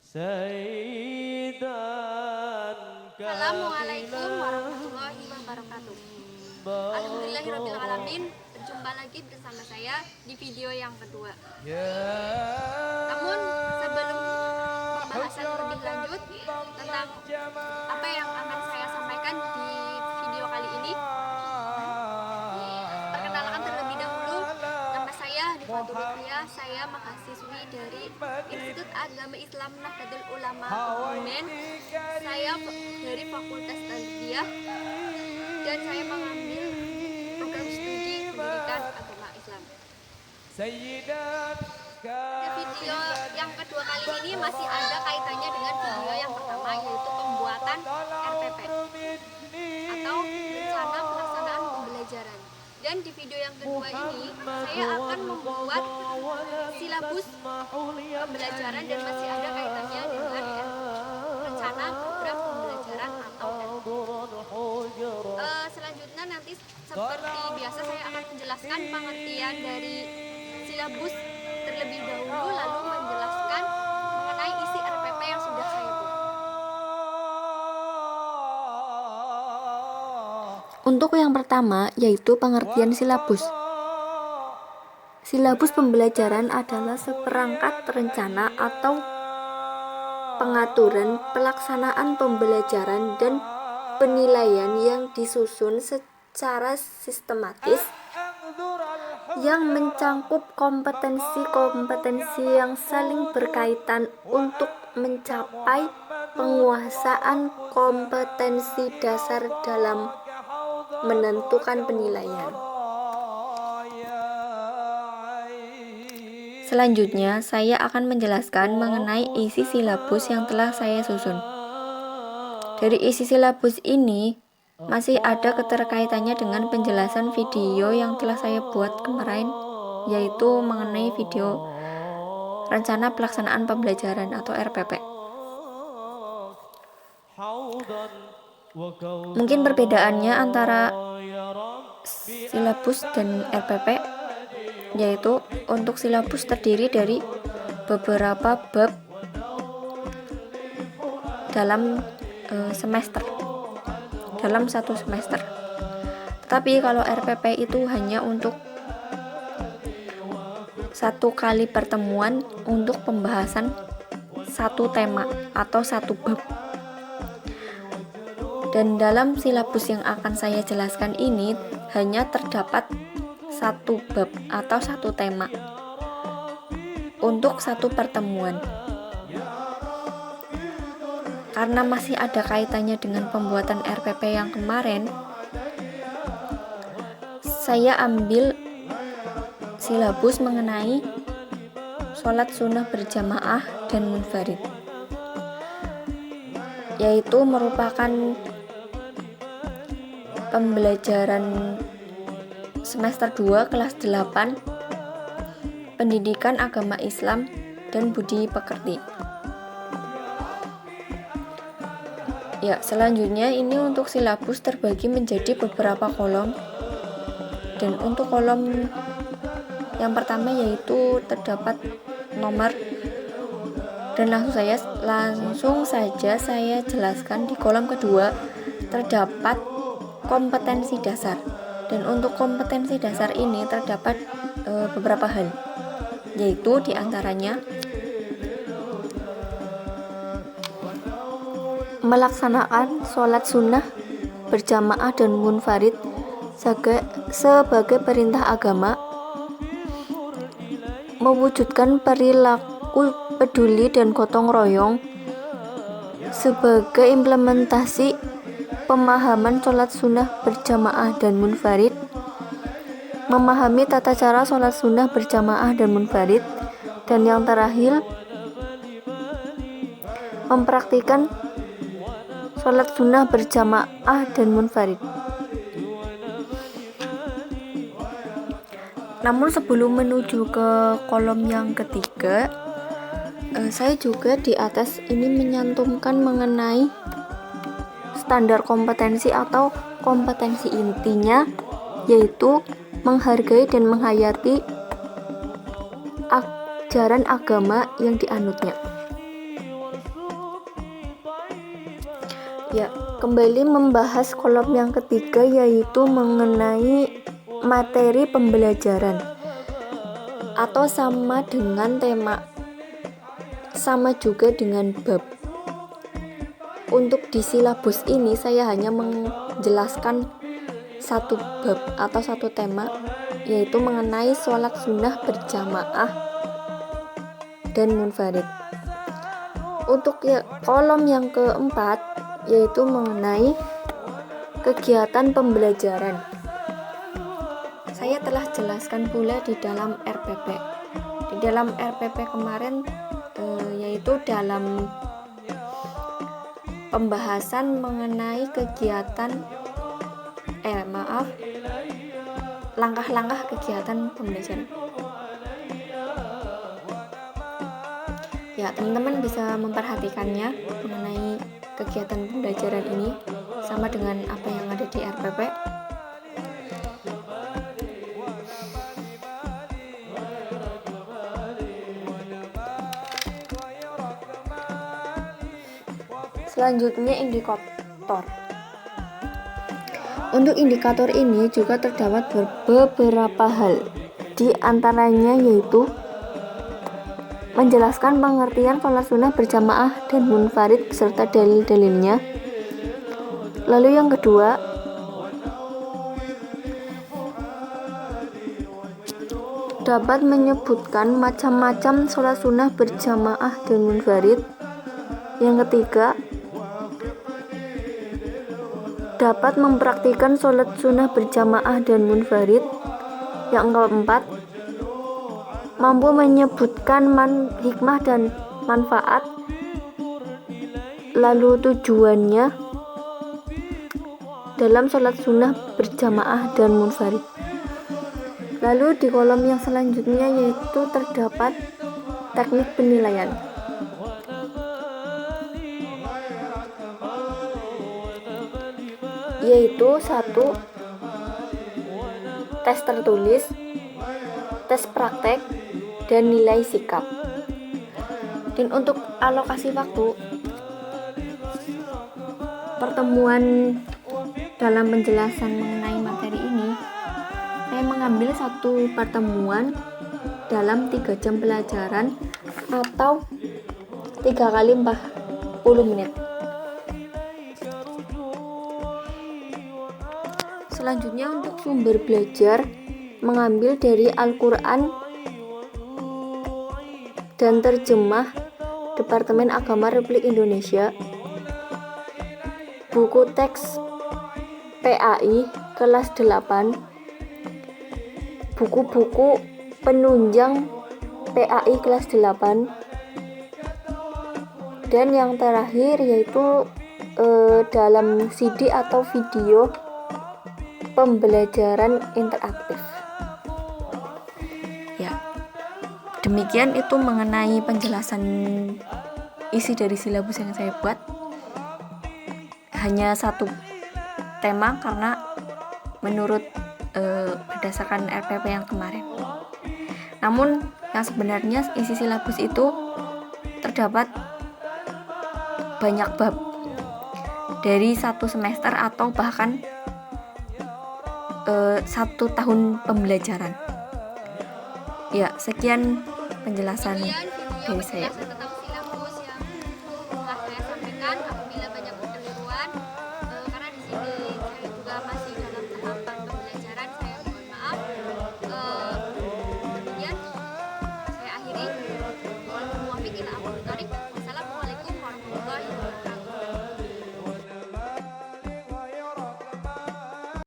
Assalamualaikum warahmatullahi wabarakatuh. Alhamdulillahirrabbilalamin. Berjumpa lagi bersama saya di video yang kedua. Namun sebelum pembahasan lebih lanjut tentang apa yang akan saya sampaikan di video kali ini, perkenalkan terlebih dahulu, nama saya Hanifatul Lutfiyah. Saya mahasiswi dari Institut Agama Islam Nahdlatul Ulama Kebumen. Saya dari Fakultas Tarbiyah dan saya mengambil program studi pendidikan agama Islam. Video yang kedua kali ini masih ada kaitannya dengan video yang pertama, yaitu pembuatan RPP atau rencana pelaksanaan pembelajaran. Dan di video yang kedua ini saya akan membuat silabus pembelajaran dan masih ada kaitannya dengan rencana program pembelajaran atau selanjutnya nanti seperti biasa saya akan menjelaskan pengertian dari silabus terlebih dahulu, lalu menjelaskan mengenai isi RPP yang sudah saya buat. Untuk yang pertama yaitu pengertian silabus. Silabus pembelajaran adalah seperangkat rencana atau pengaturan pelaksanaan pembelajaran dan penilaian yang disusun secara sistematis yang mencangkup kompetensi-kompetensi yang saling berkaitan untuk mencapai penguasaan kompetensi dasar dalam menentukan penilaian. Selanjutnya, saya akan menjelaskan mengenai isi silabus yang telah saya susun. Dari isi silabus ini, masih ada keterkaitannya dengan penjelasan video yang telah saya buat kemarin, yaitu mengenai video rencana pelaksanaan pembelajaran atau RPP. Mungkin perbedaannya antara silabus dan RPP, yaitu untuk silabus terdiri dari beberapa bab dalam dalam satu semester. Tetapi kalau RPP itu hanya untuk satu kali pertemuan untuk pembahasan satu tema atau satu bab. Dan dalam silabus yang akan saya jelaskan ini hanya terdapat satu bab atau satu tema untuk satu pertemuan. Karena masih ada kaitannya dengan pembuatan RPP yang kemarin, saya ambil silabus mengenai sholat sunnah berjamaah dan munfarid, yaitu merupakan pembelajaran semester 2 kelas 8 Pendidikan Agama Islam dan Budi Pekerti. Ya, selanjutnya ini untuk silabus terbagi menjadi beberapa kolom. Dan untuk kolom yang pertama yaitu terdapat nomor, dan langsung saja saya jelaskan. Di kolom kedua terdapat kompetensi dasar, dan untuk kompetensi dasar ini terdapat beberapa hal, yaitu diantaranya melaksanakan sholat sunnah berjamaah dan munfarid sebagai perintah agama, mewujudkan perilaku peduli dan gotong royong sebagai implementasi pemahaman sholat sunnah berjamaah dan munfarid, memahami tata cara sholat sunnah berjamaah dan munfarid, dan yang terakhir mempraktikkan sholat sunnah berjamaah dan munfarid. Namun sebelum menuju ke kolom yang ketiga, saya juga di atas ini menyantumkan mengenai standar kompetensi atau kompetensi intinya, yaitu menghargai dan menghayati ajaran agama yang dianutnya. Ya, kembali membahas kolom yang ketiga, yaitu mengenai materi pembelajaran atau sama dengan tema, sama juga dengan bab. Untuk di silabus ini saya hanya menjelaskan satu bab atau satu tema, yaitu mengenai sholat sunnah berjamaah dan munfarid. Untuk kolom yang keempat, yaitu mengenai kegiatan pembelajaran. Saya telah jelaskan pula di dalam RPP. Di dalam RPP kemarin, yaitu dalam pembahasan mengenai kegiatan langkah-langkah kegiatan pembelajaran. Ya, teman-teman bisa memperhatikannya mengenai kegiatan pembelajaran ini sama dengan apa yang ada di RPP. Selanjutnya, indikator. Untuk indikator ini juga terdapat beberapa hal, di antaranya yaitu menjelaskan pengertian sholat sunnah berjamaah dan munfarid beserta dalil-dalilnya. Lalu yang kedua, dapat menyebutkan macam-macam sholat sunnah berjamaah dan munfarid. Yang ketiga, dapat mempraktikkan sholat sunnah berjamaah dan munfarid. Yang keempat, mampu menyebutkan hikmah dan manfaat, lalu tujuannya dalam sholat sunnah berjamaah dan munfarid. Lalu di kolom yang selanjutnya yaitu terdapat teknik penilaian. Yaitu 1. Tes tertulis, tes praktek, dan nilai sikap. Dan untuk alokasi waktu, pertemuan dalam penjelasan mengenai materi ini, saya mengambil satu pertemuan dalam 3 jam pelajaran atau 3 kali 40 menit. Selanjutnya, untuk sumber belajar, mengambil dari Al-Quran dan terjemah Departemen Agama Republik Indonesia, buku teks PAI kelas 8, buku-buku penunjang PAI kelas 8, dan yang terakhir yaitu dalam CD atau video pembelajaran interaktif. Ya, demikian itu mengenai penjelasan isi dari silabus yang saya buat. Hanya satu tema karena menurut berdasarkan RPP yang kemarin. Namun yang sebenarnya isi silabus itu terdapat banyak bab dari 1 semester atau bahkan 1 tahun pembelajaran. Ya, sekian penjelasan dari saya.